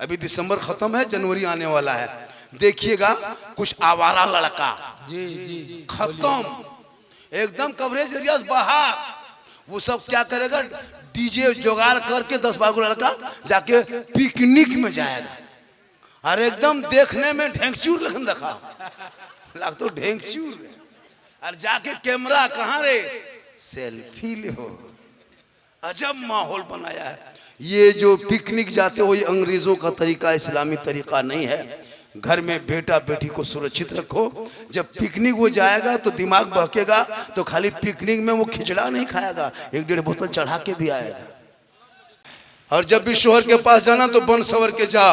अभी दिसंबर खत्म है, जनवरी आने वाला है। देखिएगा कुछ आवारा लड़का जी जी खत्म एकदम कवरेज एरिया बाहर, वो सब क्या करेगा, डीजे जुगाड़ करके 10-12 लड़का जाके पिकनिक में जाएगा। और एकदम देखने में ढेंगचूर लगन देखा लाग तो ढेंगचूर, और जाके कैमरा कहाँ रे, सेल्फी ले हो। अजब माहौल बनाया है। ये जो पिकनिक जाते हो ये अंग्रेजों का तरीका, इस्लामी तरीका नहीं है। घर में बेटा बेटी को सुरक्षित रखो। जब पिकनिक वो जाएगा तो दिमाग बहकेगा, तो खाली पिकनिक में वो खिचड़ा नहीं खाएगा, 1-1.5 बोतल चढ़ा के भी आएगा। और जब भी शोहर के पास जाना तो बन सवर के जा,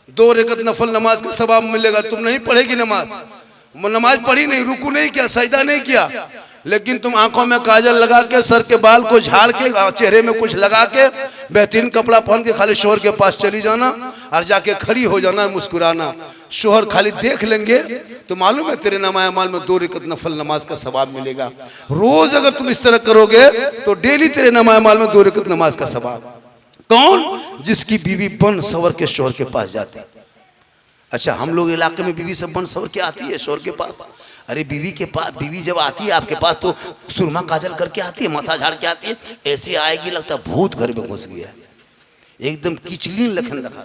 2 रकअत नफल नमाज का सवाब मिलेगा। तुम नहीं पढ़ेगी नमाज पढ़ी नहीं, रुकू नहीं किया, सजदा नहीं किया, लेकिन तुम आंखों में काजल लगा के, सर के बाल को झाड़ के, चेहरे में कुछ लगा के, बेहतरीन कपड़ा पहन के खाली शोहर के पास चली जाना और जाके खड़ी हो जाना, मुस्कुराना। शोहर खाली देख लेंगे तो मालूम है तेरे नमाया माल में 2 रकअत नफल नमाज का सवाब मिलेगा। रोज अगर तुम इस तरह करोगे तो डेली तेरे नमाया माल में 2 रकअत नमाज का सवाब। कौन? जिसकी बीवी बन सवर के शोहर के पास जाती। अच्छा, हम लोग इलाके में बीवी सब बन सवर के आती है शोहर के पास। अरे बीवी के पास, बीवी जब आती है आपके पास तो सुरमा काजल करके आती है, माथा झाड़ के आती है, ऐसे आएगी लगता भूत घर में घुस गया, एकदम किचलीन लखन दिखा।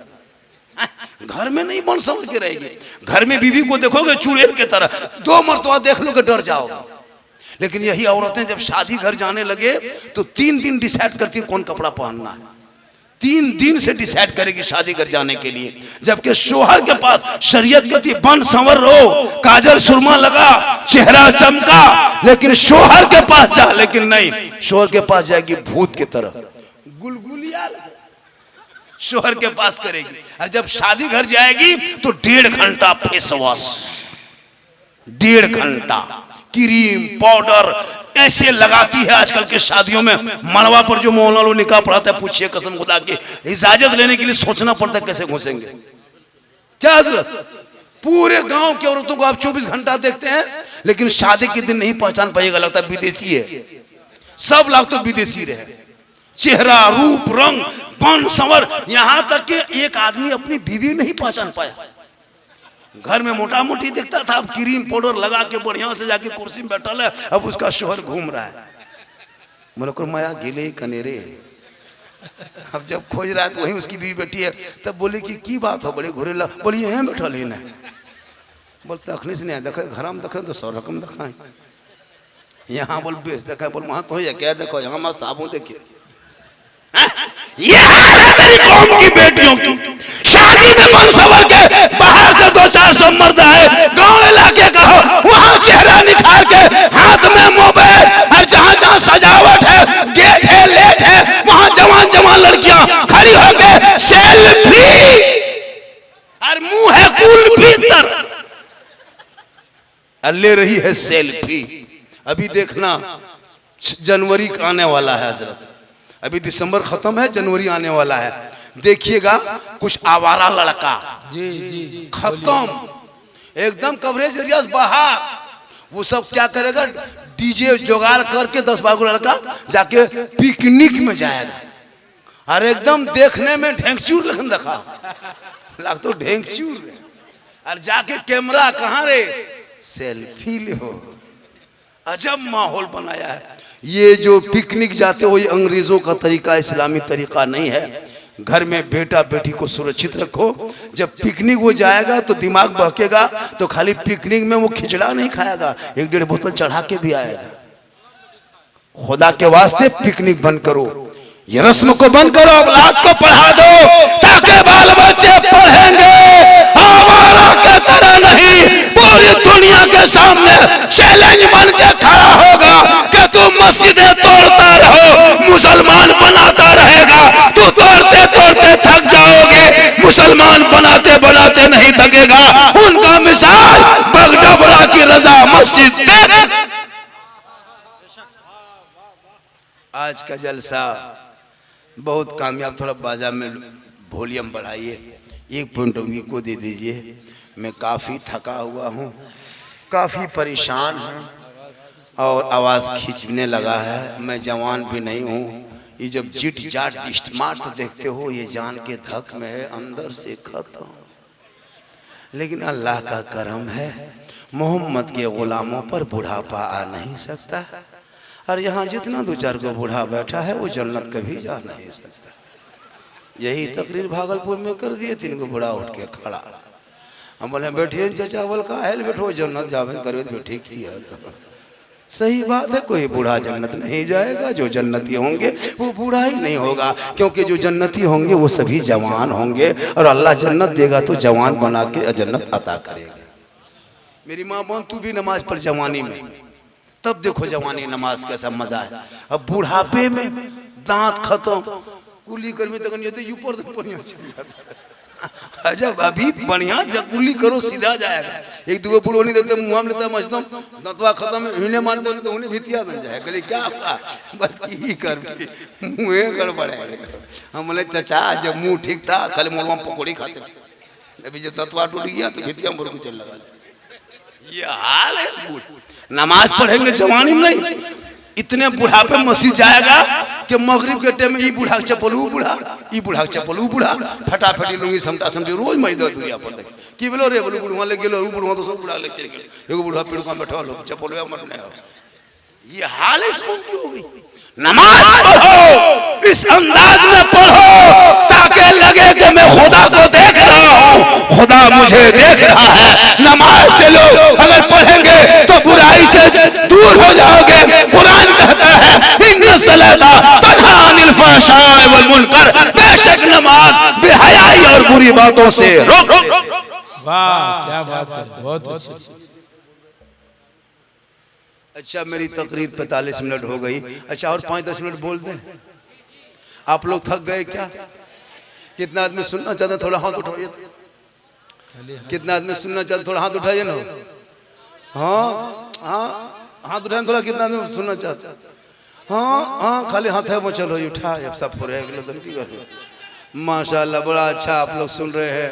घर में नहीं बन सवर के रहेगी। घर में बीवी को देखोगे चूड़े की तरह, 2 मरतबा देख लोगे डर जाओगे। लेकिन यही औरतें जब शादी घर जाने लगे तो 3 दिन डिसाइड करती है कौन कपड़ा पहनना है। 3 दिन से डिसाइड करेगी शादी घर जाने के लिए। जबकि शोहर के पास शरीयत कहती है बन संवर रो, काजल सुरमा लगा, चेहरा चमका, लेकिन शोहर के पास जा, लेकिन नहीं, शोहर के पास जाएगी भूत की तरह, गुलगुलिया शोहर के पास करेगी। और जब शादी घर जाएगी तो 1.5 घंटा फेस वॉश, 1.5 घंटा क्रीम पाउडर ऐसे लगाती है। आजकल के शादियों में मड़वा पर जो मौलाना लोग निकाह पढ़ाता है, पूछिए कसम खुदा की, इजाजत लेने के लिए सोचना पड़ता है कैसे घुसेंगे। क्या हजरत, पूरे गांव की औरतों को आप 24 घंटा देखते हैं, लेकिन शादी के दिन नहीं पहचान पाइएगा, लगता है विदेशी है। सब लोग तो विदेशी रहे, चेहरा रूप रंग बन संवर, यहां तक कि एक आदमी अपनी बीवी नहीं पहचान पाया। घर में मोटा मोटी दिखता था, अब क्रीम पाउडर लगा के बढ़िया से जाके कुर्सी में बैठा है, अब उसका शोहर घूम रहा है। बोले माया गिले कनेरे। अब जब खोज रहा है तो वहीं उसकी बीवी बैठी है, तब बोले कि की बात हो, बड़े घुरेला, बोली यहाँ बैठा लेना। बोलते अखनी से नहीं देखा, घर में देखा तो 100 रकम दिखाए, यहाँ बोल बेच देखा, बोल वहां तो क्या देखो, यहाँ मत साबुन देखिए। ये हाल है तेरी कौम की बेटियों की। शादी में बन सवर के बाहर से 200-400 मर्द आए, गांव इलाके का हो, वहां चेहरा निखार के, हाथ में मोबाइल, और जहां जहां सजावट है, गेट है, लेट है, वहां जवान जवान लड़कियां खड़ी होके सेल्फी, और मुंह है कुल भीतर, और ले रही है सेल्फी। अभी देखना जनवरी का आने वाला है हजरत, अभी दिसंबर खत्म है, जनवरी आने वाला है। देखिएगा कुछ आवारा लड़का जी जी खत्म एकदम कवरेज एरिया बाहर, वो सब क्या करेगा, डीजे जुगाड़ करके 10-12 लड़का जाके पिकनिक में जाएगा। और एकदम देखने में ढेंगचूर लगन देखा लाग तो ढेंगचूर, और जाके कैमरा कहाँ रे, सेल्फी ले हो। अजब माहौल बनाया है। ये जो पिकनिक जाते हो ये अंग्रेजों का तरीका, इस्लामी तरीका नहीं है। घर में बेटा बेटी को सुरक्षित रखो। जब पिकनिक वो जाएगा तो दिमाग बहकेगा, तो खाली पिकनिक में वो खिचड़ा नहीं खाएगा, 1-1.5 बोतल चढ़ा के भी आएगा। खुदा के वास्ते पिकनिक बंद करो, ये रस्म को बंद करो, औलाद को पढ़ा दो ताकि बाल बच्चे पढ़ेंगे। आवारा के तरह नहीं, पूरी दुनिया के सामने चैलेंज बन के खड़ा होगा कि तू मस्जिदें तोड़ता रहो, मुसलमान बनाता रहेगा। तू तोड़ते तोड़ते थक जाओगे, मुसलमान बनाते बनाते नहीं थकेगा। उनका मिसाल बगडबरा की रजा मस्जिद। आज का जलसा बहुत कामयाब, थोड़ा बाजार में वॉल्यूम बढ़ाइए, 1 पॉइंट को दे दीजिए। मैं काफ़ी थका हुआ हूँ, काफ़ी परेशान हूँ और आवाज़ खींचने लगा है। मैं जवान भी नहीं हूँ, ये जब जिट जाट स्मार्ट देखते हो ये जान के धक में है अंदर से खत्म। लेकिन अल्लाह का करम है मोहम्मद के गुलामों पर बुढ़ापा आ नहीं सकता। और यहाँ जितना दो चार को बूढ़ा बैठा है वो जन्नत कभी जा नहीं सकता। यही तकरीर भागलपुर में कर दिए, 3 को बूढ़ा उठ के खड़ा। हम बोले बैठिए चाचा, बोल का है बैठो जन्नत जावे करो तो ठीक ही है। सही बात है, कोई बूढ़ा जन्नत नहीं जाएगा। जो जन्नती होंगे वो बूढ़ा ही नहीं होगा, क्योंकि जो जन्नती होंगे वो सभी जवान होंगे और अल्लाह जन्नत देगा तो जवान बना के जन्नत अता करेगा। मेरी माँ बोल तू भी नमाज पढ़ जवानी में, तब देखो जवानी नमाज कैसा मजा है। अब बुढ़ापे में दांत खत्म, कुली कर्मी तक नहीं जाते, ऊपर तक बढ़िया चल जाता है। जब अभी बढ़िया जब कुली करो सीधा जाएगा। एक दो बुढ़ो नहीं देते मुँह में लेता मजदूम दंतवा खत्म इन्हें मारते तो उन्हें भितिया बन जाए। गले क्या हुआ, बल्कि ही कर मुँह गड़बड़ है। हम बोले चचा जब मुँह ठीक था कल मोलवा पकौड़ी खाते थे, अभी जब दंतवा टूट गया तो भितिया मुर्ग को चल लगा। ये हाल है स्कूल। नमाज पढ़ेंगे जवानी में नहीं, इतने बुढ़ापे मस्जिद जाएगा कि मगरिब के टाइम में ये बूढ़ा चपलू बूढ़ा, ये बूढ़ा चपलू बूढ़ा, फटाफटी लूंगी समता समझी रोज मैदा दुनिया पर देख कि बोलो रे बोलो बुढ़वा ले गेलो बुढ़वा तो सब बूढ़ा ले चल गए। एगो बूढ़ा पेड़ का बैठा लो चपलुआ मरने हो। ये हाल है स्कूल की हो गई। नमाज पढ़ो इस अंदाज में पढ़ो ताकि लगे कि मैं खुदा को देख रहा हूँ, खुदा मुझे देख रहा है। नमाज से लोग अगर पढ़ेंगे तो बुराई से दूर हो जाओगे। कुरान कहता है इन्न सलाता तन्हा अनिल फहशाए वल मुनकर, बेशक नमाज बेहयाई और बुरी बातों से रोक। वाह क्या बात है, बहुत अच्छी। अच्छा मेरी तकरीर 45 मिनट हो गई। अच्छा और 5-10 मिनट बोल दें। आप लोग थक गए क्या? कितना आदमी सुनना चाहते थोड़ा हाथ उठाइए। कितना आदमी सुनना चाहते थोड़ा हाथ उठाइए ना। हाँ हाँ हाथ उठाए थोड़ा। कितना आदमी सुनना चाहते? हाँ हाँ खाली हाथ है वो चलो उठा सब पूरे माशाल्लाह बड़ा अच्छा आप लोग सुन रहे हैं।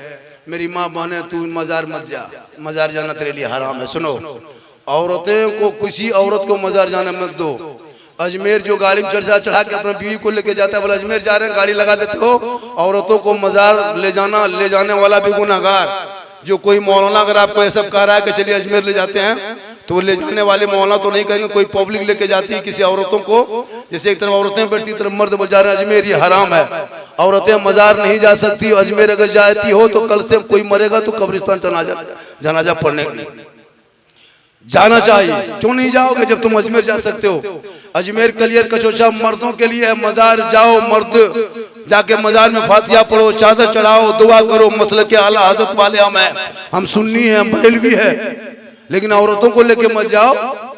मेरी माँ बहने तू मजार मत जा, मजार जाना तेरे लिए हराम है। सुनो औरतें को किसी औरत को मजार जाने मत दो। अजमेर जो गाड़ी में चढ़ा के अपनी बीवी को लेके जाता है, बोला अजमेर जा रहे हैं गाड़ी लगा देते हो। औरतों को मजार ले जाने वाला भी गुनाहगार। जो कोई मौलाना अगर आपको ऐसा कह रहा है कि चलिए अजमेर ले जाते हैं तो ले जाने वाले मौलाना तो नहीं कहेंगे, कोई पब्लिक लेके जाती है किसी औरतों को। जैसे एक तरफ औरतें बैठती तरफ मर्द बोल जा रहे हैं अजमेर, ये हराम है। औरतें मजार नहीं जा सकती। अजमेर अगर जाती हो तो कल से कोई मरेगा तो कब्रिस्तान जनाजा पढ़ने के लिए जाना चाहिए। क्यों नहीं जाओगे जब तुम अजमेर जा सकते हो? अजमेर कलियर कचोचा मर्दों के लिए है। मजार जाओ, मर्द जाके मजार में फातिहा पढ़ो, चादर चढ़ाओ, दुआ करो। मसले के आला हजरत वाले हम सुन्नी है, हम बरेलवी है, लेकिन औरतों को लेके मत जाओ।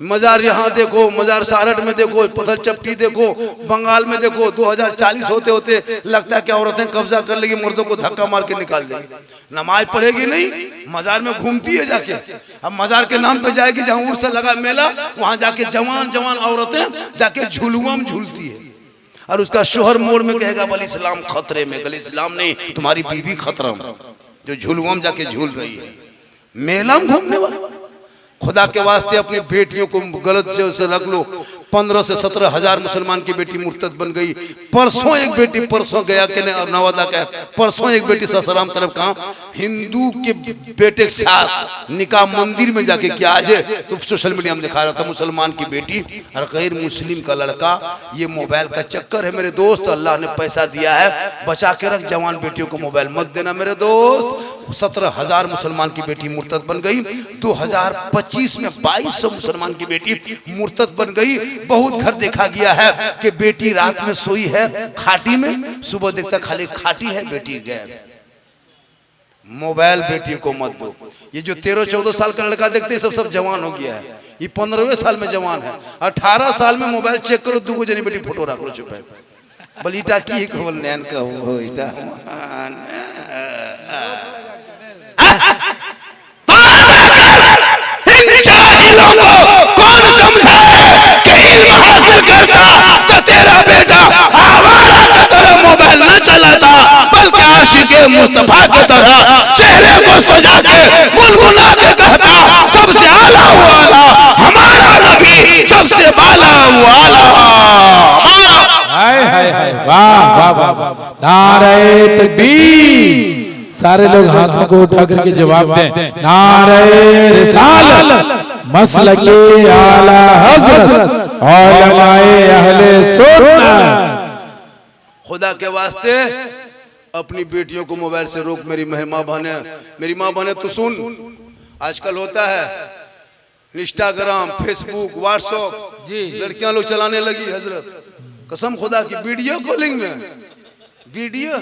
मजार यहाँ देखो, मजार सारठ में देखो, पत्थर चपटी देखो, बंगाल में देखो। 2040 होते होते लगता है कि औरतें कब्जा कर लेगी, मर्दों को धक्का मार के निकाल देगी। नमाज पढ़ेगी नहीं, मजार में घूमती है जाके। अब मजार के नाम पे जाएगी जहाँ उर्स लगा मेला, वहां जाके जवान जवान औरतें जाके झुलुआ में झूलती है। और उसका शोहर मोड़ में कहेगा बल इस्लाम खतरे में। गल इस्लाम नहीं, तुम्हारी बीवी खतरा में जो झुलुआ में जाके झूल रही है। मेला में घूमने वाला। खुदा के वास्ते अपनी बेटियों को गलत से रख लो। 15 से 17 हजार मुसलमान की बेटी मुर्तद बन गई। परसों एक बेटी, परसों गया के नवादा का, परसों एक बेटी ससराम तरफ कहा हिंदू के बेटे के साथ निकाह मंदिर में जाके किया। आज तो सोशल मीडिया में दिखा रहा था मुसलमान की बेटी और गैर मुस्लिम का लड़का। ये मोबाइल का चक्कर है मेरे दोस्त। अल्लाह ने पैसा दिया है, बचा के रख। जवान बेटियों को मोबाइल मत देना मेरे दोस्त। 17 हजार मुसलमान की बेटी मुर्तद बन गई। 2025 में 2200 मुसलमान की बेटी मुर्तद बन गई। बहुत घर देखा गया है कि बेटी रात में सोई है खाटी में, सुबह देखता खाली खाटी है, बेटी गए। मोबाइल बेटी को मत दो। ये जो 13-14 साल का लड़का देखते हैं सब जवान हो गया है। ये 15वें साल में जवान है। 18 साल में मोबाइल चेक करो, 2 जनी बेटी फोटो रख लो चुप है। बलीटा की बोल नैन का हो इटा जाहिलों को कौन समझाए कि इल्म हासिल करता तो तेरा बेटा आवारा की तरह मोबाइल न चलाता, बल्कि आशिक़े मुस्तफा की तरह चेहरे को सजा के गुनगुना के कहता सबसे आला वाला हमारा नबी, सबसे बाला वाला हमारा। हाय हाय वाह वाह वाह नारे तकबीर। सारे लोग हाथों को उठा करके जवाब दें नारे रिसालत मसलके आला हज़रत उलमाए अहले सुन्नत। खुदा के वास्ते अपनी बेटियों को मोबाइल से रोक। मेरी माँ बहने तो सुन, आजकल होता है इंस्टाग्राम, फेसबुक, व्हाट्सएप लड़कियां लोग चलाने लगी। हजरत कसम खुदा की वीडियो कॉलिंग में वीडियो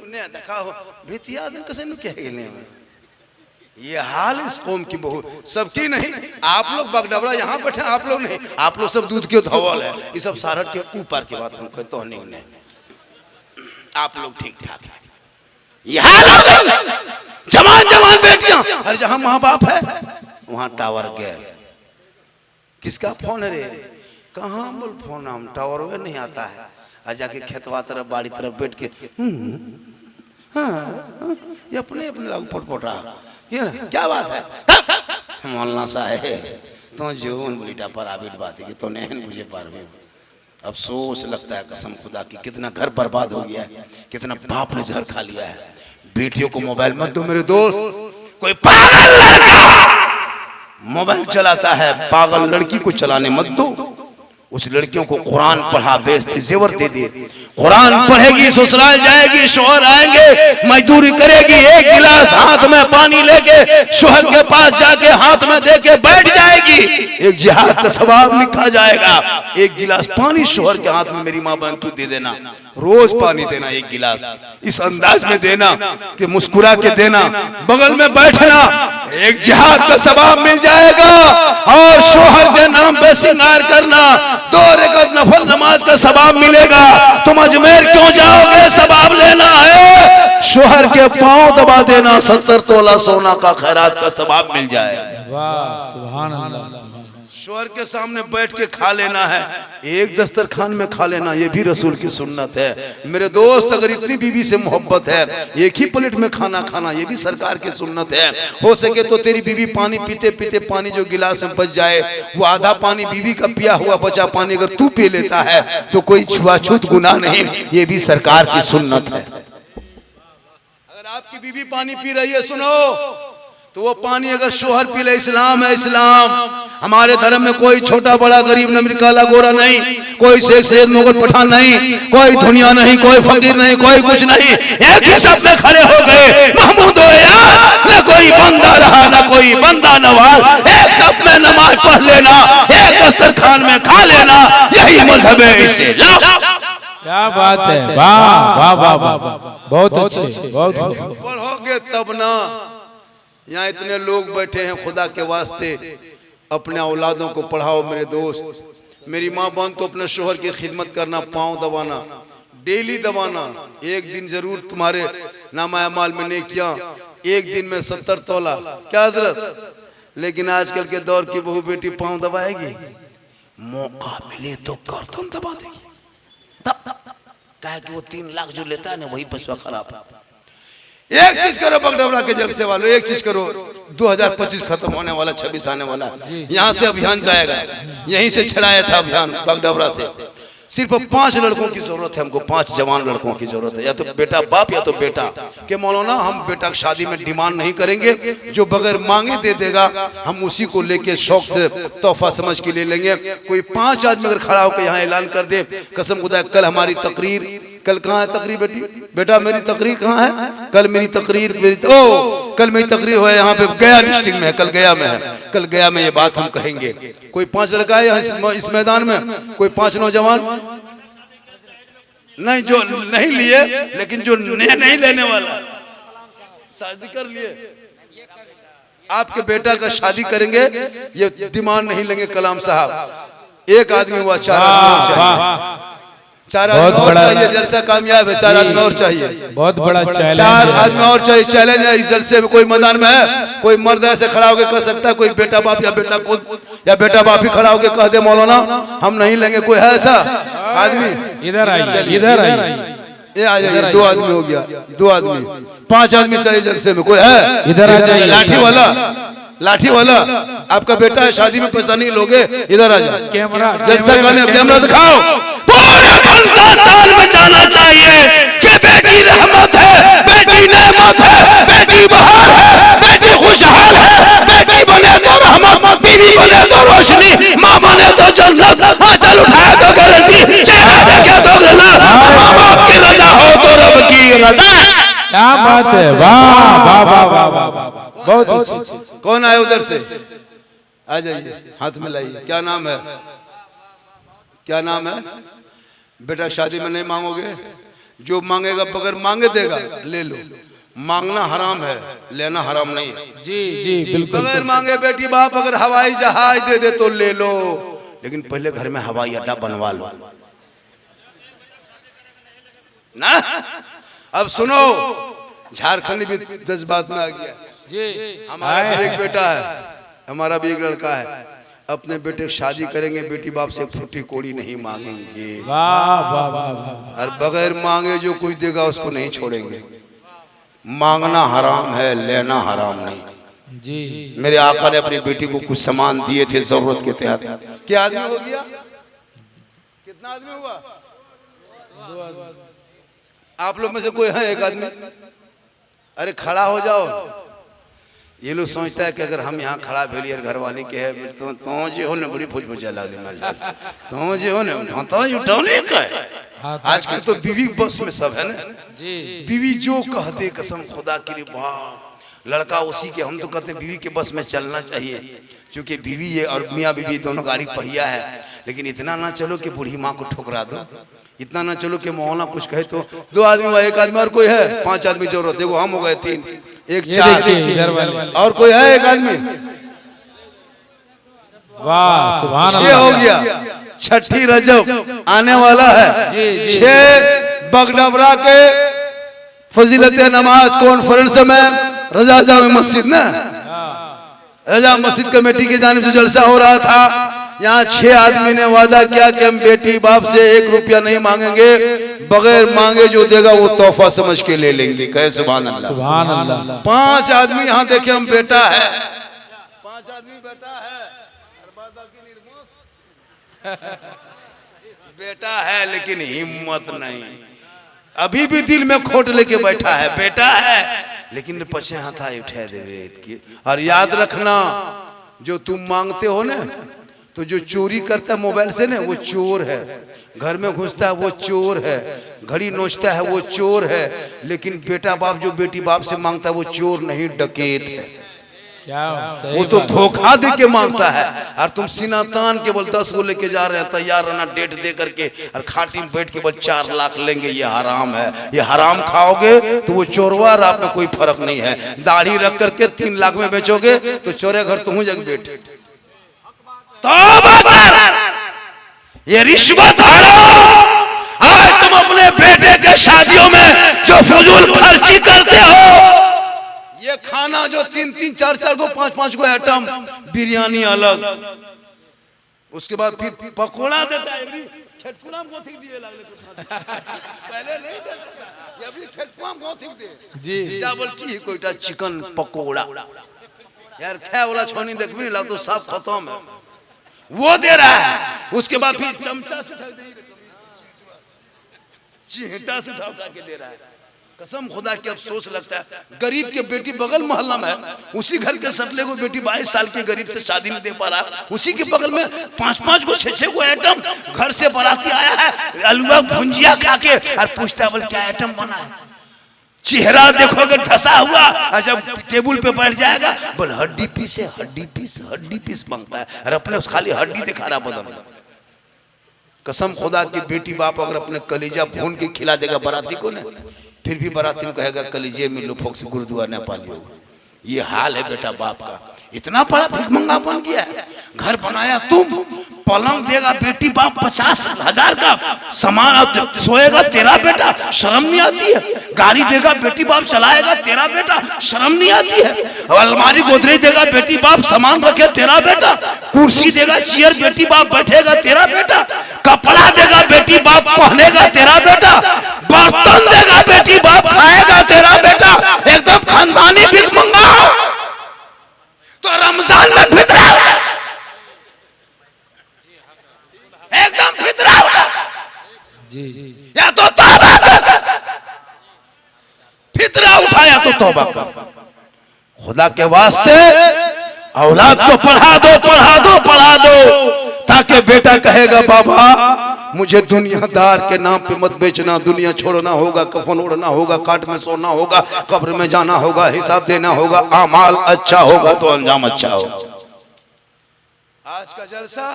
ने देखा हो बेतिया दिन कैसे क्या ये हाल इस कौम की बहुत सबकी नहीं। आप लोग बगडबरा यहाँ बैठे, आप लोग नहीं, आप लोग सब दूध के धवल है। ये सब सारट के ऊपर की बात हम कहते हो नहीं, आप लोग ठीक ठाक है। ये हाल हो गई जवान बेटियां, अरे जहां माँ बाप है वहां टावर गए। किसका फोन है रे? कहाँ बोल फोन, हम टावर में नहीं आता है। और जाके खेतवा तरफ बाड़ी तरफ बैठ के हाँ ये अपने लाग पोटा ये क्या बात है मौलाना साहब तो जो बेटा प्राइवेट बात है कि तो नहीं मुझे पारवे। अफसोस लगता है कसम खुदा की, कितना घर बर्बाद हो गया है, कितना बाप ने जहर खा लिया है। बेटियों को मोबाइल मत दो मेरे दोस्त। कोई पागल लड़का मोबाइल चलाता है, पागल लड़की को चलाने मत दो। उस लड़कियों को कुरान पढ़ा, बेइज्जती जेवर दे दे। कुरान पढ़ेगी, ससुराल जाएगी, शोहर आएंगे, मजदूरी करेगी, एक गिलास हाथ में पानी लेके शोहर के पास जाके हाथ में देके बैठ जाएगी, एक जिहाद का सवाब लिखा जाएगा। एक गिलास पानी शोहर के हाथ में मेरी माँ बहन तू दे देना, रोज पानी देना, एक गिलास इस अंदाज में देना कि मुस्कुरा के देना, बगल में बैठना, एक जिहाद का सवाब मिल जाएगा। और शोहर के नाम पे श्रृंगार करना, 2 रकात नफल नमाज का सवाब मिलेगा। तुम अजमेर क्यों जाओगे? सवाब लेना है। शोहर के पांव दबा देना, 70 तोला सोना का खैरात का सवाब मिल जाएगा। वाह सुभान अल्लाह। शोहर के सामने बैठ के खा लेना है, एक दस्तरखान में खा लेना, ये भी रसूल की सुन्नत है। मेरे दोस्त अगर इतनी बीवी से मोहब्बत है, एक ही प्लेट में खाना खाना, ये भी सरकार की सुन्नत है। हो सके तो तेरी बीवी पानी पीते पीते पानी जो गिलास में बच जाए, वो आधा पानी बीवी का पिया हुआ बचा पानी अगर तू पी लेता है तो कोई छुआछूत गुनाह नहीं, ये भी सरकार की सुन्नत है। अगर आपकी बीवी पानी पी रही है, सुनो, तो वो पानी अगर शोहर पी ले, इस्लाम है इस्लाम। हमारे धर्म में कोई छोटा बड़ा गरीब नमीर काला गोरा नहीं, कोई शेख सैयद मुगल पठान नहीं, कोई दुनिया नहीं, कोई फकीर नहीं, कोई कुछ नहीं, एक ही सब में खड़े हो गए महमूद न कोई बंदा रहा न कोई बंदा नवाज, एक सब में नमाज पढ़ लेना, एक दस्तरखान में खा लेना, यही मजहब है इस्लाम। क्या बात है, वाह वाह वाह वाह, बहुत अच्छे, बहुत पढ़ोगे तब ना। यहाँ इतने लोग बैठे हैं, खुदा के वास्ते अपने औलादों को पढ़ाओ मेरे दोस्त। मेरी माँ बहन तो अपने शोहर की खिदमत करना, पाँव दबाना, डेली दबाना, एक दिन जरूर तुम्हारे नामा अमाल में नेकियां, एक दिन में 70 तोला क्या हजरत। लेकिन आजकल के दौर की बहू बेटी पाँव दबाएगी, मौका मिले तो गर्दन दबा देगी। तब कहे कि वो 3 लाख जो लेता है ना वही पशुआ खराब है। एक चीज करो बगडबरा के जलसे वालों, एक चीज करो, 2025 खत्म होने वाला, 26 आने वाला, यहाँ से अभियान जाएगा, यहीं से चलाया था अभियान बगडबरा से। सिर्फ 5 लड़कों की जरूरत है हमको, 5 जवान लड़कों की जरूरत है, या तो बेटा बाप या तो बेटा के। मौलाना हम बेटा की शादी में डिमांड नहीं करेंगे, जो बगैर मांगे दे देगा हम उसी को लेके शौक से तोहफा समझ के ले लेंगे। कोई 5 आदमी अगर खड़ा होकर यहाँ ऐलान कर दे, कसम खुदा कल हमारी तकरीर, कल कहाँ है तकरीर बेटी, बेटा मेरी तकरीर कहाँ है, कल मेरी तकरीर, कल मेरी तकरीर हो यहाँ पे गया डिस्ट्रिक्ट में है, कल गया में है, कल गया में ये बात हम कहेंगे। कोई 5 लड़का है यहाँ इस मैदान में, कोई 5 नौजवान नहीं जो नहीं लिए, लेकिन जो नहीं लेने वाला शादी कर लिए, आपके बेटा का शादी करेंगे, ये डिमांड नहीं लेंगे कलाम साहब। एक आदमी हुआ, 4 आदमी और चाहिए, 4 आदमी और चाहिए, जलसा कामयाब है, 4 आदमी और चाहिए, बहुत बड़ा चैलेंज, 4 आदमी और चाहिए, चैलेंज है इस जलसे में। कोई मैदान में है, कोई मर्द ऐसे खड़ा होकर कह सकता है, कोई बेटा बाप या बेटा खुद या बेटा बाप ही खड़ा होकर कह दे मौलाना हम नहीं लेंगे, कोई है ऐसा आदमी? इधर आइए, इधर आइए, ये आ जाइए, 2 आदमी हो गया, 2 आदमी, 5 आदमी चाहिए जलसे में, कोई है? इधर आ जाइए, लाठी वाला आपका बेटा है, शादी में पैसा नहीं लोगे, इधर आ जाए, कैमरा जलसा करने, कैमरा दिखाओ, पूरे खानदान में जाना चाहिए कि बेटी रहमत है, बेटी नेमत है, बेटी बहार है, बेटी खुशहाल है, बेटी बने तो रहमत, बीवी बने तो रोशनी, माँ बने तो जन्नत। चल उठाए तो गारंटी, चेहरा देखे तो जन्नत, माँ बाप की रजा हो तो रब की रजा। क्या बात है, वाह वाह वाह वाह वाह वाह, बहुत अच्छी। कौन आए उधर से? आ जाइए, हाथ मिलाइए। क्या नाम है? क्या नाम है? बेटा शादी में नहीं मांगोगे, जो मांगेगा बगैर मांगे देगा, ले लो। मांगना हराम है, लेना हराम नहीं है। जी जी बिल्कुल। बगैर मांगे बेटी बाप अगर हवाई जहाज दे दे तो ले लो, लेकिन पहले घर में हवाई अड्डा बनवा लो ना। अब सुनो, झारखंड भी जज्बात में आ गया जी। हमारा भी एक बेटा है, हमारा भी एक लड़का है। अपने बेटे की शादी करेंगे, बेटी बाप से फूटी कोड़ी नहीं मांगेंगे। वाह वाह वाह वाह। और बगैर मांगे जो कुछ देगा उसको नहीं छोड़ेंगे। मांगना हराम है, लेना हराम नहीं। जी मेरे आका ने अपनी बेटी को कुछ सामान दिए थे जरूरत के तहत। क्या आदमी हो गया? कितना आदमी हुआ? आप लोग में से कोई है एक आदमी? अरे खड़ा हो जाओ। ये लोग सोचता है कि अगर हम यहाँ खड़ा भेलिए घर वाले के है तो जो हो ना बड़ी फुज फुजा लगली मर तो जो हो ना तो उठाने का है। आजकल तो बीवी बस में सब है ना जी। बीवी जो कहते कसम खुदा की रे बाप, लड़का उसी के। हम तो कहते बीवी के बस में चलना चाहिए, क्योंकि बीवी ये और मियाँ बीवी दोनों गाड़ी पहिया है। लेकिन इतना ना चलो कि बूढ़ी माँ को ठुकरा दो, इतना ना चलो कि मौलाना कुछ कहे तो। दो आदमी हुआ, एक आदमी और कोई है? पांच आदमी जरूरत। देखो हम हो गए तीन, एक चार, और कोई है एक आदमी? वाह सुभान ये अल्लाह। हो गया। छठी रजब आने वाला है। जी, जी। 6 बगडबरा के फजीलत नमाज कॉन्फ्रेंस में रजा जामे मस्जिद ना, रजा मस्जिद कमेटी की जानिब से जलसा हो रहा था। यहाँ 6 आदमी ने वादा किया कि हम बेटी बाप से 1 रुपया नहीं मांगेंगे, बगैर मांगे जो देगा वो तोहफा समझ के ले लेंगे। कहे सुभान अल्लाह। सुभान अल्लाह। 5 आदमी यहाँ देखे, हम बेटा है, 5 आदमी बेटा है, बेटा है लेकिन हिम्मत नहीं। अभी भी दिल में खोट लेके बैठा है, बेटा है लेकिन पछे हाथ उठा देवे। और याद रखना, जो तुम मांगते हो ना, तो जो चोरी करता है मोबाइल से ना वो चोर है, घर में घुसता है वो चोर है, घड़ी नोचता है वो चोर है। लेकिन बेटा बाप जो बेटी बाप से मांगता है वो चोर नहीं, डकैत है। क्या वो तो धोखा दे के मांगता है। और तुम सीना तान के बोल 10 को लेके जा रहे हैं, तैयार रहना डेट दे करके, और खाटी में बैठ के बस 4 लाख लेंगे। ये हराम है, ये हराम खाओगे तो वो चोरवा और आप में कोई फर्क नहीं है। दाढ़ी रख करके 3 लाख में बेचोगे तो चोरे घर तुम जग बैठे। तौबा कर, ये रिश्वत हराम। आज तुम अपने बेटे के शादियों में जो फजूल खर्ची करते हो, ये खाना जो 3-3, 4-4 को 5-5 को आइटम, बिरयानी अलग, उसके बाद फिर पकोड़ा देता है। खेतकुराम को ठीक दिए पहले नहीं देता था, ये अभी खेतकुराम को ठीक दे जी। डबल की कोईटा चिकन पकोड़ा यार खाए वाला छोनी देख भी लग तो सब खत्म है, वो दे रहा है। उसके बाद फिर चमचा से उठा दे, चिहटा से उठा के दे रहा है। कसम खुदा की अफसोस लगता है। गरीब के बेटी बगल मोहल्ला में है, उसी घर के सटले को बेटी 22 साल की गरीब से शादी नहीं दे पा रहा, उसी के बगल में 5-5 को 6-6 को आइटम। घर से बाराती आया है, अलुआ भुंजिया खा के और पूछता है बोल क्या आइटम बना है। चेहरा देखोगे धसा हुआ, और जब टेबल पे बैठ जाएगा बोल हड्डी पीस है, हड्डी पीस मांगता है, और अपने खाली हड्डी दिखा रहा बदन। कसम खुदा की बेटी बाप अगर अपने कलीजा भून के खिला देगा बाराती को ना, फिर भी बाराती में कहेगा कलीजे में लुफोक से गुरुद्वारा न पालियो। ये हाल है बेटा बाप का। इतना बड़ा भिखमंगा बन गया है। घर बनाया तुम, पलंग देगा बेटी बाप 50,000 का, सामान सोएगा तेरा बेटा, शर्म नहीं आती है। गाड़ी देगा बेटी बाप, चलाएगा तेरा बेटा, शर्म नहीं आती है। अलमारी गोदरेज देगा बेटी बाप, सामान रखे तेरा बेटा। कुर्सी देगा चेयर बेटी बाप बैठेगा तेरा बेटा। कपड़ा देगा बेटी बाप पहनेगा तेरा बेटा। बर्तन देगा बेटी बाप खाएगा तेरा बेटा। एकदम खानदानी भिखमंगा तो रमजान में फितरा एकदम फितरा तो तौबा कर। खुदा के वास्ते औलाद को पढ़ा दो, पढ़ा दो, पढ़ा दो, ताकि बेटा कहेगा बाबा मुझे दुनियादार के नाम पे मत बेचना, दुनिया छोड़ना होगा, कफन ओढ़ना होगा, काट में सोना होगा, कब्र में जाना होगा, हिसाब देना होगा, आमाल अच्छा होगा तो अंजाम अच्छा होगा। आज का जलसा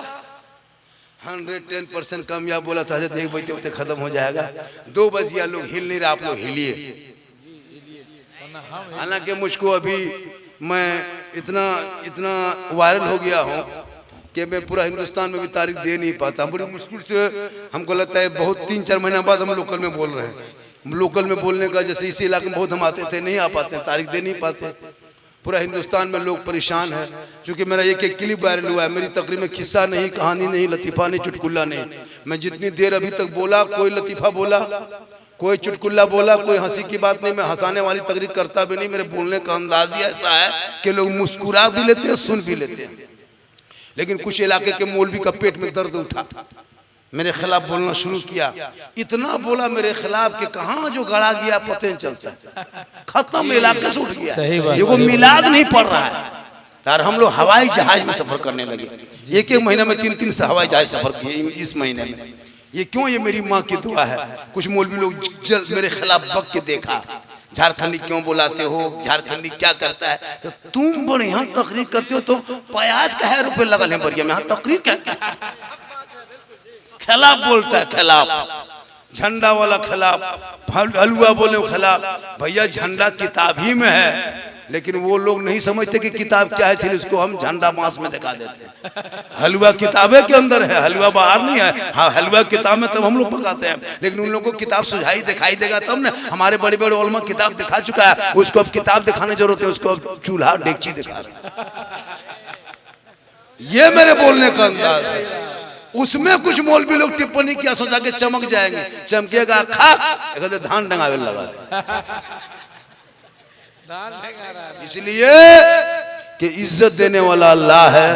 110% कामयाब बोला था, 1 बजे बजे खत्म हो जाएगा। 2 बजे लोग हिल नहीं रहे, आप लोग हिलिए। हालांकि मुझको अभी मैं इतना वायरल हो गया हूँ कि मैं पूरा हिंदुस्तान में भी तारीख दे नहीं पाता। बड़ी मुश्किल से हमको लगता है बहुत 3-4 महीना बाद हम लोकल में बोल रहे हैं। लोकल में बोलने का जैसे इसी इलाके में बहुत हम आते थे, नहीं आ पाते, तारीख दे नहीं पाते। पूरा हिंदुस्तान में लोग परेशान है, क्योंकि मेरा एक क्लिप वायरल हुआ है। मेरी तकरीर में किस्सा नहीं, कहानी नहीं, लतीफ़ा नहीं, चुटकुल्ला नहीं। मैं जितनी देर अभी तक बोला, कोई लतीफ़ा बोला, कोई चुटकुल्ला बोला, कोई हंसी की बात नहीं। मैं हंसाने वाली तकरीर करता भी नहीं। मेरे बोलने का अंदाज ही ऐसा है कि लोग मुस्कुरा भी लेते हैं, सुन भी लेते हैं। लेकिन कुछ इलाके के मौलवी का पेट में दर्द उठा, मेरे खिलाफ बोलना शुरू किया। इतना बोला मेरे खिलाफ कि कहाँ जो गड़ा गया पता नहीं चलता, खत्म, इलाके से उठ गया। ये वो मिलाद नहीं पड़ रहा है यार। हम लोग हवाई जहाज में सफर करने लगे। 1-1 महीने में 3-3 से हवाई जहाज सफर किए इस महीने में। ये क्यों? ये मेरी माँ की दुआ है। कुछ मौलवी लोग मेरे खिलाफ बक के देखा, झारखंडी क्यों बुलाते हो, झारखंडी क्या करता है? तो तुम बड़े यहाँ तकरीर करते हो तो प्याज का ₹1 लगल है बरिया में, यहाँ तकरीर क्या? खिलाफ बोलता है, खिलाफ, झंडा वाला खिलाफ, हलवा बोले खिलाफ। भैया झंडा किताब ही में है, लेकिन वो लोग नहीं समझते कि किताब क्या है, इसलिए उसको हम झंडा मांस में दिखा देते हैं। हलवा किताबे के अंदर है, हलवा बाहर नहीं है। हाँ, हलवा किताब में तब हम लोग पकाते हैं, लेकिन उन लोगों को किताब सुझाई दिखाई देगा तब ना। हमारे बड़े बड़े उलमा किताब दिखा चुका है, उसको अब किताब दिखाने जरूरत है, उसको अब चूल्हा डेगची दिखा रहे। ये मेरे बोलने का अंदाज है। उसमें कुछ मौलवी लोग टिप्पणी किया, सोचा के चमक जाएंगे, चमकेगा खा धान डंगावे लगा। इसलिए कि इज्जत देने वाला अल्लाह है,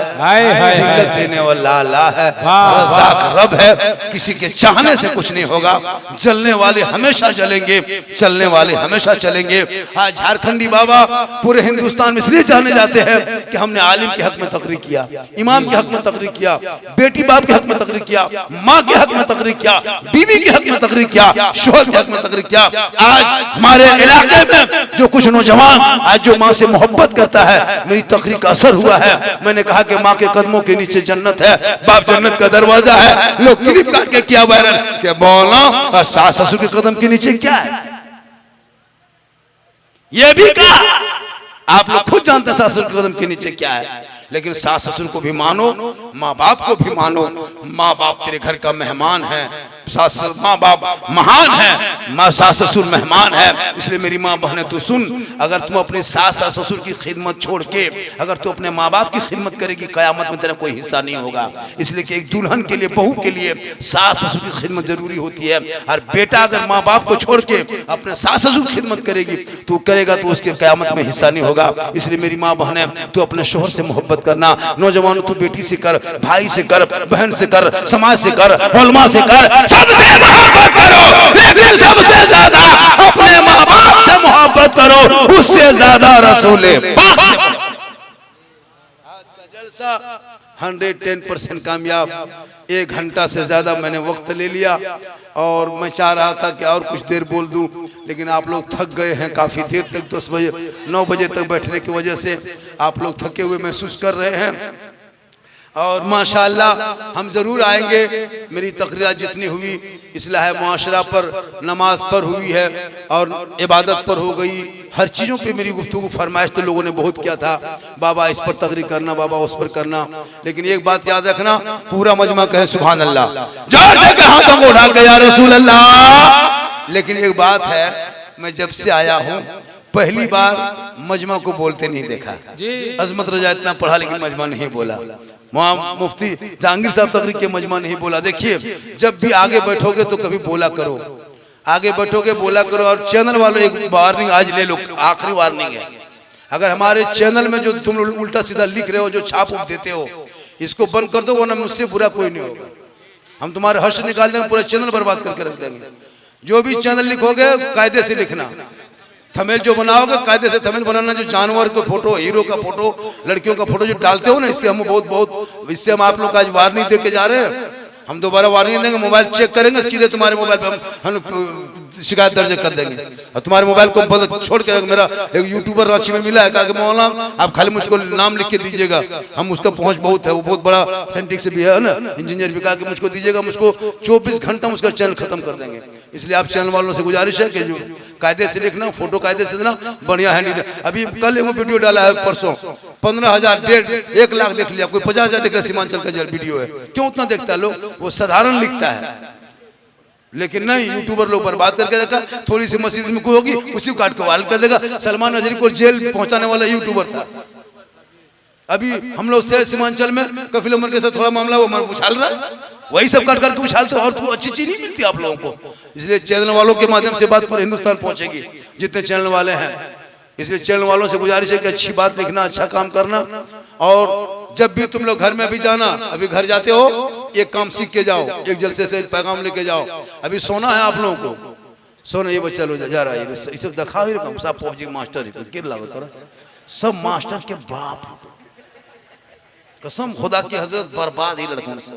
जिल्लत देने वाला अल्लाह है, रज़ाक रब है। किसी के चाहने से कुछ नहीं होगा। जलने वाले हमेशा जलेंगे, चलने वाले हमेशा चलेंगे। आज झारखंडी बाबा पूरे हिंदुस्तान में इसलिए जाने जाते हैं कि हमने आलिम के हक में तकरीर किया, इमाम के हक में तकरीर किया, बेटी बाप के हक में तकरीर किया, माँ के हक में तकरीर किया, बीवी के हक में तकरीर किया, शोहर के हक में तकरीर किया। आज हमारे इलाके में जो कुछ नौजवान आज जो माँ से मोहब्बत करता है, मेरी तकरीर का असर हुआ है। मैंने कहा कि माँ के कदमों के नीचे जन्नत है, बाप जन्नत का दरवाजा है। लोग क्लिप काट के किया वायरल कि मौला और सास ससुर के कदम के नीचे क्या है। ये भी कहा, आप लोग खुद जानते हैं सास ससुर के कदम के नीचे क्या है। लेकिन सास ससुर को भी मानो, माँ बाप को भी मानो। माँ बाप तेरे घर का मेहमान है, माँ बाप महान है, माँ सास ससुर मेहमान है। इसलिए मेरी माँ बहने तू सुन, अगर तुम अपने सास ससुर की खिदमत छोड़ के अगर तू अपने माँ बाप की खिदमत करेगी, कयामत में तेरा कोई हिस्सा नहीं होगा। इसलिए कि एक दुल्हन के लिए, बहू के लिए सास ससुर की खिदमत जरूरी होती है। और बेटा अगर माँ बाप को छोड़ के अपने सास ससुर की खिदमत करेगी, तू करेगा तो उसके कयामत में हिस्सा नहीं होगा। इसलिए मेरी माँ बहने, तू अपने शोहर से मोहब्बत करना। नौजवानों, तू बेटी से कर, भाई से कर, बहन से कर, समाज से कर, उलमा से कर, सबसे मोहब्बत करो। लेकिन सबसे ज्यादा अपने माँ बाप से मोहब्बत करो, उससे ज्यादा रसूले। आज का जलसा 110% कामयाब। 1 घंटा से ज्यादा मैंने वक्त ले लिया और मैं चाह रहा था कि और कुछ देर बोल दूं, लेकिन आप लोग थक गए हैं काफी देर तक। 10 बजे 9 बजे तक बैठने की वजह से आप लोग थके हुए महसूस कर रहे हैं। और माशाअल्लाह हम जरूर आएंगे। मेरी तकरीर जितनी हुई इस्लाह मुआशरा पर, नमाज पर हुई है और इबादत पर हो गई। हर चीज़ों पे मेरी गुफ्तगू फरमाइश तो लोगों ने बहुत किया था, बाबा इस पर तकरीर करना, बाबा उस पर करना। लेकिन एक बात याद रखना, पूरा मजमा कहे सुभान अल्लाह, जोर से कहे हाथों को उठा के या रसूल अल्लाह। लेकिन एक बात है, मैं जब से आया हूँ पहली बार मजमा को बोलते नहीं देखा। अजमत रजा इतना पढ़ा लेकिन मजमा नहीं बोला। मुफ्ती जहांगीर साहब तकरीर के मजमा नहीं बोला। देखिए, जब भी आगे बैठोगे तो कभी बोला करो, आगे बैठोगे बोला करो। और चैनल वालों एक वार्निंग आज ले लो, आखिरी वार्निंग है। अगर हमारे चैनल में जो तुम लोग उल्टा सीधा लिख रहे हो, जो छाप देते हो, इसको बंद कर दो, वरना मुझसे बुरा कोई नहीं होगा। हम तुम्हारे हर्ष निकाल देंगे, पूरा चैनल बर्बाद करके रख देंगे। जो भी चैनल लिखोगे कायदे से लिखना, थंबनेल जो बनाओगे कायदे से थंबनेल बनाना, जो जानवर का फोटो, हीरो का फोटो, लड़कियों का फोटो जो डालते हो ना, इससे हम इससे हम आप लोग का आज वार्निंग दे के जा रहे हैं। हम दोबारा वार्निंग देंगे, मोबाइल चेक करेंगे, सीधे तुम्हारे मोबाइल पे हम शिकायत दर्ज कर देंगे और तुम्हारे मोबाइल को बंद छोड़ के। मेरा एक यूट्यूबर रांची में मिला है, कहा कि मौलाना आप खाली मुझको नाम लिख के दीजिएगा, हम उसका पहुंच बहुत है, वो बहुत बड़ा साइंटिस्ट से भी है ना, इंजीनियर भी, कहा कि मुझको दीजिएगा, मुझको 24 घंटा उसका चैनल खत्म कर देंगे। इसलिए आप चैनल वालों से गुजारिश है कि जो कायदे से लिखना, फोटो कायदे से देना, बढ़िया है। नहीं अभी कल वो वीडियो डाला है परसों, 15,000 1.5 लाख देख लिया, कोई 50,000 देख रहा, सीमांचल का वीडियो है। क्यों उतना देखता है लोग? वो साधारण लिखता है, लेकिन नहीं, यूट्यूबर लोग बर्बाद करके रखा। थोड़ी सी मस्जिद में कोई होगी, उसी को काट के वायरल कर देगा। सलमान नजरी को जेल पहुंचाने वाला यूट्यूबर था। अभी हम लोग से सीमांचल में कफिल उमर के साथ थोड़ा मामला वो उछाल रहा है, वही सब काट करके उछालते, और तो अच्छी चीज नहीं मिलती आप लोगों को। इसलिए चैनल वालों के माध्यम से बात पूरे हिंदुस्तान पहुंचेगी, जितने चैनल वाले हैं। इसलिए चैनल वालों से गुजारिश है कि अच्छी बात लिखना, अच्छा काम करना। और जब भी तुम लोग घर में अभी जाना, अभी घर जाते हो, एक काम सीख के जाओ, एक जलसे से पैगाम लेके जाओ। अभी सोना है आप लोगों को, सोना ये बच्चा लोग जा रहा है, ये सब दिखा ही रखा, सब पबजी मास्टर सब मास्टर के बाप, कसम खुदा की हजरत, बर्बाद ही लड़कों से।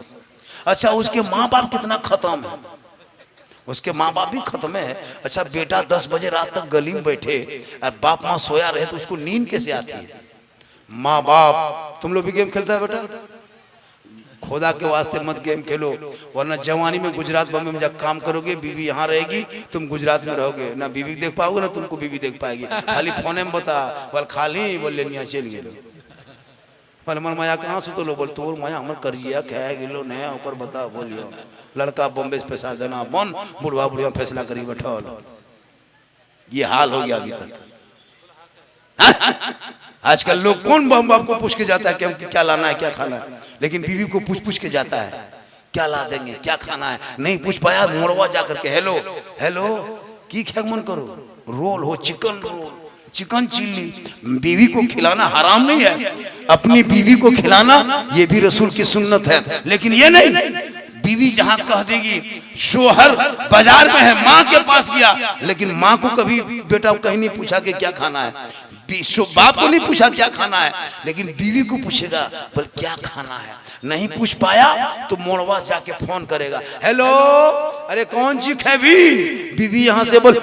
अच्छा, उसके माँ बाप कितना खत्म है, उसके माँ बाप भी खत्म है। अच्छा, बेटा 10 बजे रात तक गली में बैठे और बाप माँ सोया रहे तो उसको नींद कैसे आती है? माँ बाप, तुम लोग भी गेम खेलता है बेटा? खुदा के वास्ते मत गेम खेलो, वरना जवानी में गुजरात बम्बे में जब काम करोगे, बीवी यहाँ रहेगी, तुम गुजरात में रहोगे, ना बीवी देख पाओगे ना तुमको बीवी देख पाएगी। खाली फोने में बता बोल, खाली बोल लेनिया चल गेलो, पर मन माया कहाँ से तो लो बोल, तोर माया हमर करिया कह गेलो नया ऊपर बता बोलियो। लड़का बॉम्बे से पैसा देना बन, बुढ़वा बुढ़िया फैसला करी बैठा। ये हाल हो गया अभी तक। आजकल लोग कौन बाप को पूछ के जाता है कि क्या लाना है, क्या खाना है, लेकिन बीवी को पूछ के जाता है क्या ला देंगे, क्या खाना है। नहीं पूछ पाया, मोड़वा जाकर के हेलो हेलो की ख्या मन करो, रोल हो, चिकन रोल, चिकन चिल्ली। बीवी को खिलाना हराम नहीं है, अपनी बीवी को खिलाना ये भी रसूल की सुन्नत है। लेकिन ये नहीं, बीवी जहां कह देगी, शोहर बाजार में है, माँ के पास गया, लेकिन माँ को कभी बेटा कहीं नहीं पूछा कि क्या खाना है, बाप को नहीं पूछा क्या खाना है, लेकिन बीवी को पूछेगा बोल क्या खाना है। नहीं पूछ पाया तो मोड़वा जाके फोन करेगा, हेलो अरे कौन सी खेबी, बीवी यहाँ से बोल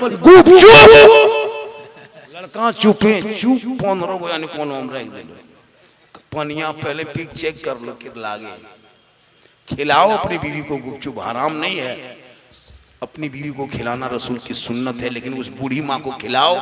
लड़का चुपे चुप 15 गो यानी कौन हम रख दे, पनिया पहले पिक चेक कर लो कि लागे। खिलाओ अपनी बीवी को गुपचुप, हराम नहीं है, अपनी बीवी को खिलाना रसूल की सुन्नत है। लेकिन उस बूढ़ी माँ को खिलाओ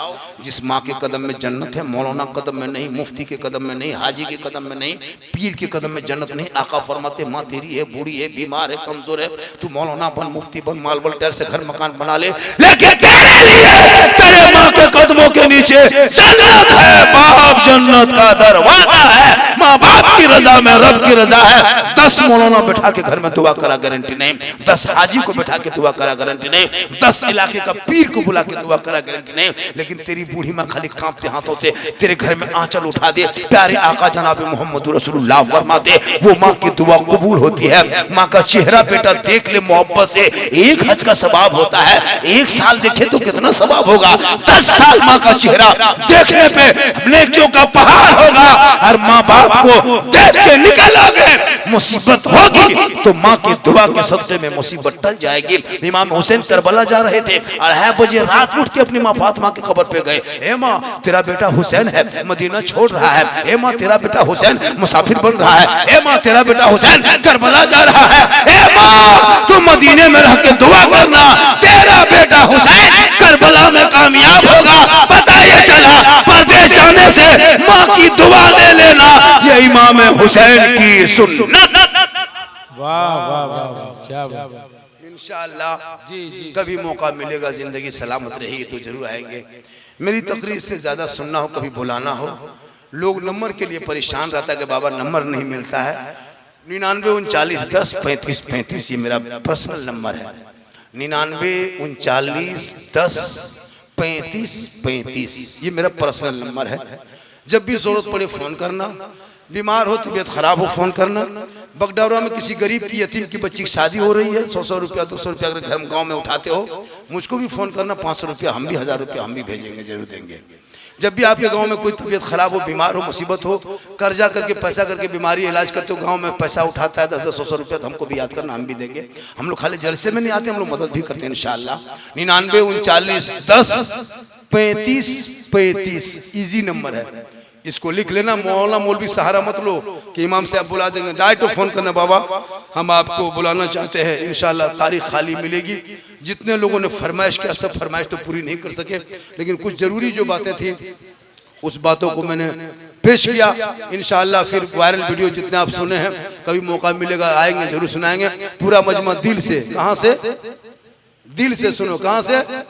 जिस माँ के कदम में जन्नत है, मौलाना कदम में नहीं, मुफ्ती के कदम में नहीं, हाजी के कदम में नहीं, पीर के कदम में जन्नत नहीं। आका फरमाते माँ तेरी है, बूढ़ी है, बीमार है, कमजोर है, तू मौलाना बन, मुफ्ती बन, मालबल टैक्स से घर मकान बना ले, लेकिन तेरे लिए तेरे माँ के कदमों के नीचे जन्नत है, बाप जन्नत का दरवाजा है, माँ बाप की रजा में रब की रजा है। 10 मौलाना बैठा के घर में दुआ करा गारंटी नहीं, 10 हाजी को बैठा के दुआ करा गारंटी नहीं, 10 इलाके का पीर को बुला के दुआ करा गारंटी नहीं। लेकिन तेरी बूढ़ी माँ खाली कांपते हाथों से तेरे घर में आंचल उठा दे, प्यारे आका जनाब मोहम्मद रसूलुल्लाह फरमाते वो माँ की दुआ कबूल होती है। माँ का चेहरा बेटा देख ले मोहब्बत से, 1 हज का सवाब होता है, 1 साल देखे तो कितना सवाब होगा, 10 साल माँ का चेहरा देखने पे नेकियों का पहाड़ होगा। और माँ बाप को देख के निकलोगे, मुसीबत होगी तो माँ की दुआ के सदक़े में मुसीबत टल जाएगी। इमाम हुसैन करबला जा रहे थे, 2:30 बजे रात उठ के अपनी माँ फातिमा की कब्र पे गए, हे माँ तेरा बेटा हुसैन है मदीना छोड़ रहा है, हे माँ तेरा बेटा हुसैन मुसाफिर बन रहा है, हे माँ तेरा बेटा हुसैन करबला जा रहा है, हे माँ तू मदीने में रह के दुआ करना, तेरा बेटा हुसैन करबला में कामयाब होगा। पता ये चला परदेश जाने से माँ की दुआ ले लेना, ये इमाम हुसैन की सुन्नत। वाह वाह वाह वाह, क्या बात। इंशाअल्लाह कभी मौका मिलेगा, जिंदगी सलामत रहेगी तो जरूर आएंगे। मेरी तकरीर से ज्यादा सुनना हो, कभी बुलाना हो, लोग नंबर के लिए परेशान रहता है कि बाबा नंबर नहीं मिलता है। 99 39 10 35 35 ये मेरा पर्सनल नंबर है, 99 39 10 35 35 ये मेरा पर्सनल नंबर है। जब भी जरूरत पड़े फोन करना, बीमार हो, तबीयत खराब हो, फोन करना। बगडौरा में किसी गरीब की यतीम की बच्ची की शादी हो रही है, 100 रुपया 200 रुपया अगर घर गाँव में उठाते हो, मुझको भी फोन करना, 500 रुपया हम भी, 1000 रुपया हम भी भेजेंगे, जरूर देंगे। जब भी आपके गांव में कोई तबीयत खराब हो, बीमार हो, मुसीबत हो, कर्जा करके पैसा करके बीमारी इलाज करते हो, गांव में पैसा उठाता है 10-10 100 रुपया, तो हमको भी याद करना, हम भी देंगे। हम लोग खाली जलसे में नहीं आते, हम लोग मदद भी करते हैं इंशाअल्लाह। 99 39 10 35 35 इजी नंबर है, इसको लिख लेना। मौलाना मौलवी सहारा मत लो कि इमाम से आप बुला देंगे, डायरेक्ट फोन करना, बाबा हम आपको बुलाना चाहते हैं, इंशाल्लाह तारीख खाली मिलेगी। जितने लोगों ने फरमाइश किया, सब फरमाइश तो पूरी नहीं कर सके, लेकिन कुछ जरूरी जो बातें थी उस बातों को मैंने पेश किया। इंशाअल्लाह फिर वायरल वीडियो जितने आप सुने हैं, कभी मौका मिलेगा आएंगे, जरूर सुनाएंगे। पूरा मजमा दिल से, कहाँ से? दिल से सुनो, कहाँ से?